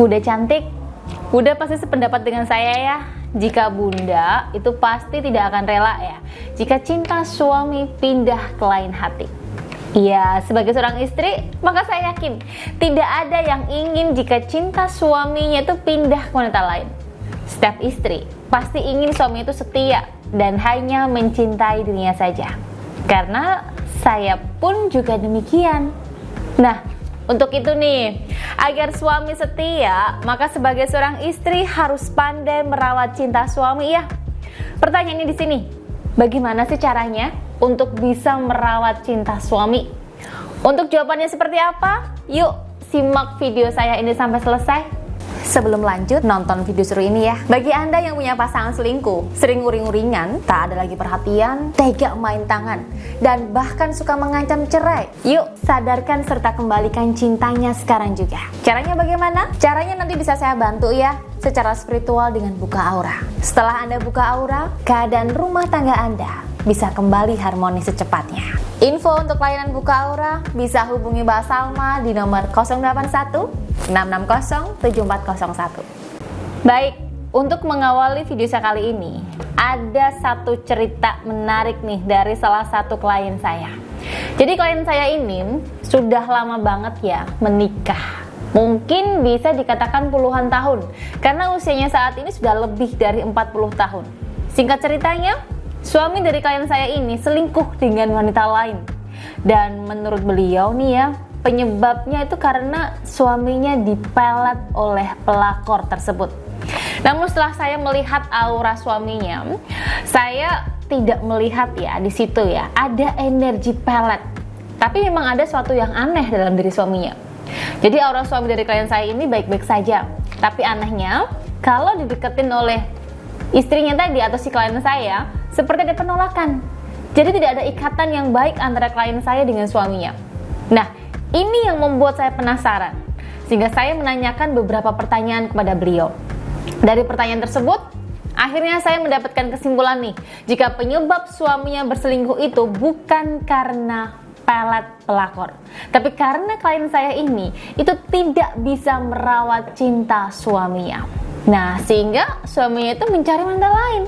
Udah cantik, udah pasti sependapat dengan saya ya. Jika bunda itu pasti tidak akan rela ya jika cinta suami pindah ke lain hati. Iya, sebagai seorang istri, maka saya yakin tidak ada yang ingin jika cinta suaminya itu pindah ke wanita lain. Setiap istri pasti ingin suami itu setia dan hanya mencintai dirinya saja. Karena saya pun juga demikian. Nah, untuk itu nih, agar suami setia, maka sebagai seorang istri harus pandai merawat cinta suami ya. Pertanyaannya di sini, bagaimana sih caranya untuk bisa merawat cinta suami? Untuk jawabannya seperti apa? Yuk, simak video saya ini sampai selesai. Sebelum lanjut, nonton video seru ini ya. Bagi Anda yang punya pasangan selingkuh, sering uring-uringan, tak ada lagi perhatian, tega main tangan, dan bahkan suka mengancam cerai. Yuk, sadarkan serta kembalikan cintanya sekarang juga. Caranya bagaimana? Caranya nanti bisa saya bantu ya, secara spiritual dengan buka aura. Setelah Anda buka aura, keadaan rumah tangga Anda bisa kembali harmonis secepatnya. Info untuk layanan buka aura bisa hubungi Mbak Salma di nomor 081 660 7401. Baik, untuk mengawali video saya kali ini, ada satu cerita menarik nih dari salah satu klien saya. Jadi klien saya ini sudah lama banget ya menikah. Mungkin bisa dikatakan puluhan tahun, karena usianya saat ini sudah lebih dari 40 tahun. Singkat ceritanya, suami dari klien saya ini selingkuh dengan wanita lain. Dan menurut beliau nih ya, penyebabnya itu karena suaminya dipelet oleh pelakor tersebut. Namun setelah saya melihat aura suaminya, saya tidak melihat ya di situ ya ada energi pelet. Tapi memang ada sesuatu yang aneh dalam diri suaminya. Jadi aura suami dari klien saya ini baik-baik saja. Tapi anehnya, kalau dideketin oleh istrinya tadi atau si klien saya, seperti ada penolakan. Jadi tidak ada ikatan yang baik antara klien saya dengan suaminya. Nah, ini yang membuat saya penasaran, sehingga saya menanyakan beberapa pertanyaan kepada beliau. Dari pertanyaan tersebut, akhirnya saya mendapatkan kesimpulan nih, jika penyebab suaminya berselingkuh itu bukan karena pelet pelakor, tapi karena klien saya ini itu tidak bisa merawat cinta suaminya. Nah, sehingga suaminya itu mencari wanita lain.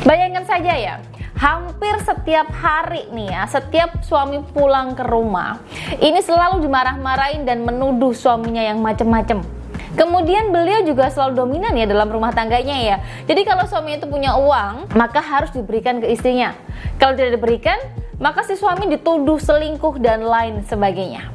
Bayangkan saja ya, hampir setiap hari nih ya, setiap suami pulang ke rumah, ini selalu dimarah-marahin dan menuduh suaminya yang macem-macem. Kemudian beliau juga selalu dominan ya dalam rumah tangganya ya. Jadi kalau suami itu punya uang, maka harus diberikan ke istrinya. Kalau tidak diberikan, maka si suami dituduh selingkuh dan lain sebagainya.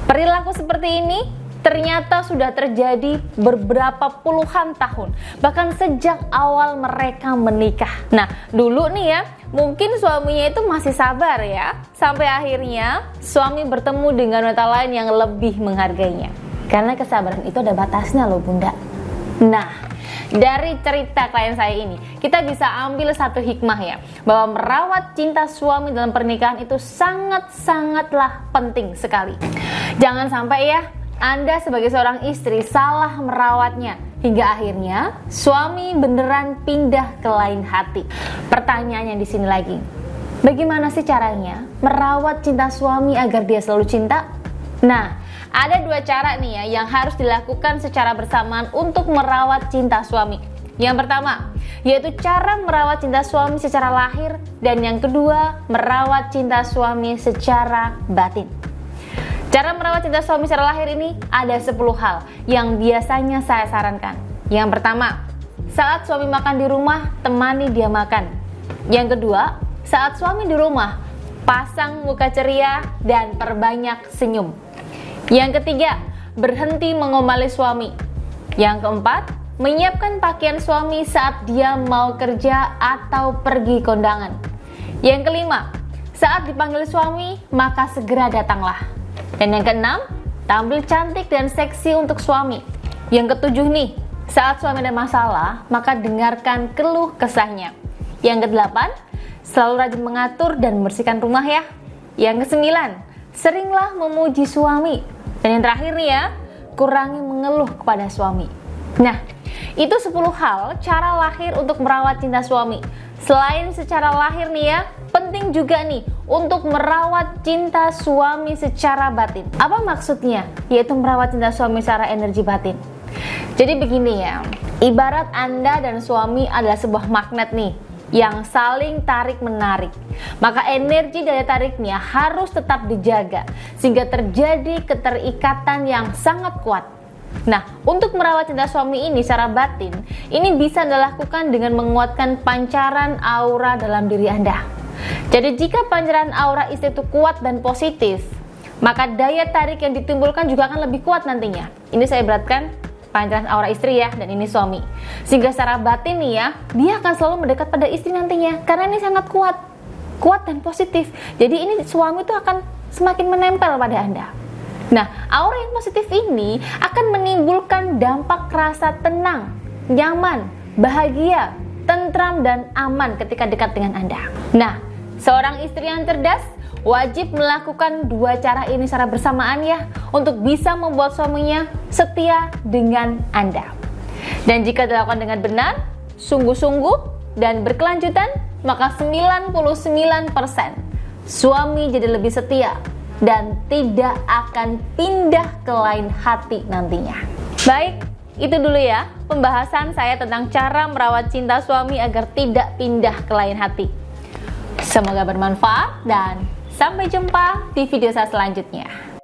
Perilaku seperti ini ternyata sudah terjadi beberapa puluhan tahun, bahkan sejak awal mereka menikah. Nah, dulu nih ya, mungkin suaminya itu masih sabar ya, sampai akhirnya suami bertemu dengan wanita lain yang lebih menghargainya. Karena kesabaran itu ada batasnya loh bunda. Nah, dari cerita klien saya ini, kita bisa ambil satu hikmah ya, bahwa merawat cinta suami dalam pernikahan itu sangat-sangatlah penting sekali. Jangan sampai ya, Anda sebagai seorang istri salah merawatnya hingga akhirnya suami beneran pindah ke lain hati. Pertanyaannya di sini lagi, bagaimana sih caranya merawat cinta suami agar dia selalu cinta? Nah, ada dua cara nih ya yang harus dilakukan secara bersamaan untuk merawat cinta suami. Yang pertama, yaitu cara merawat cinta suami secara lahir, dan yang kedua, merawat cinta suami secara batin. Cara merawat cinta suami secara lahir ini ada 10 hal yang biasanya saya sarankan. Yang pertama, saat suami makan di rumah, temani dia makan. Yang kedua, saat suami di rumah, pasang muka ceria dan perbanyak senyum. Yang ketiga, berhenti mengomali suami. Yang keempat, menyiapkan pakaian suami saat dia mau kerja atau pergi kondangan. Yang kelima, saat dipanggil suami, maka segera datanglah. Dan yang keenam, tampil cantik dan seksi untuk suami. Yang ketujuh nih, saat suami ada masalah, maka dengarkan keluh kesahnya. Yang kedelapan, selalu rajin mengatur dan membersihkan rumah ya. Yang kesembilan, seringlah memuji suami. Dan yang terakhir nih ya, kurangi mengeluh kepada suami. Nah, itu 10 hal cara lahir untuk merawat cinta suami. Selain secara lahir nih ya, penting juga nih untuk merawat cinta suami secara batin. Apa maksudnya? Yaitu merawat cinta suami secara energi batin. Jadi begini ya, ibarat Anda dan suami adalah sebuah magnet nih yang saling tarik-menarik. Maka energi daya tariknya harus tetap dijaga sehingga terjadi keterikatan yang sangat kuat. Nah, untuk merawat cinta suami ini secara batin, ini bisa Anda lakukan dengan menguatkan pancaran aura dalam diri Anda. Jadi jika pancaran aura istri itu kuat dan positif, maka daya tarik yang ditimbulkan juga akan lebih kuat nantinya. Ini saya beratkan pancaran aura istri ya, dan ini suami. Sehingga secara batin nih ya, dia akan selalu mendekat pada istri nantinya, karena ini sangat kuat dan positif. Jadi ini suami itu akan semakin menempel pada Anda. Nah, aura yang positif ini akan menimbulkan dampak rasa tenang, nyaman, bahagia, tentram, dan aman ketika dekat dengan Anda. Nah, seorang istri yang cerdas wajib melakukan dua cara ini secara bersamaan ya, untuk bisa membuat suaminya setia dengan Anda. Dan jika dilakukan dengan benar, sungguh-sungguh, dan berkelanjutan, maka 99% suami jadi lebih setia dan tidak akan pindah ke lain hati nantinya. Baik, itu dulu ya pembahasan saya tentang cara merawat cinta suami agar tidak pindah ke lain hati. Semoga bermanfaat dan sampai jumpa di video saya selanjutnya.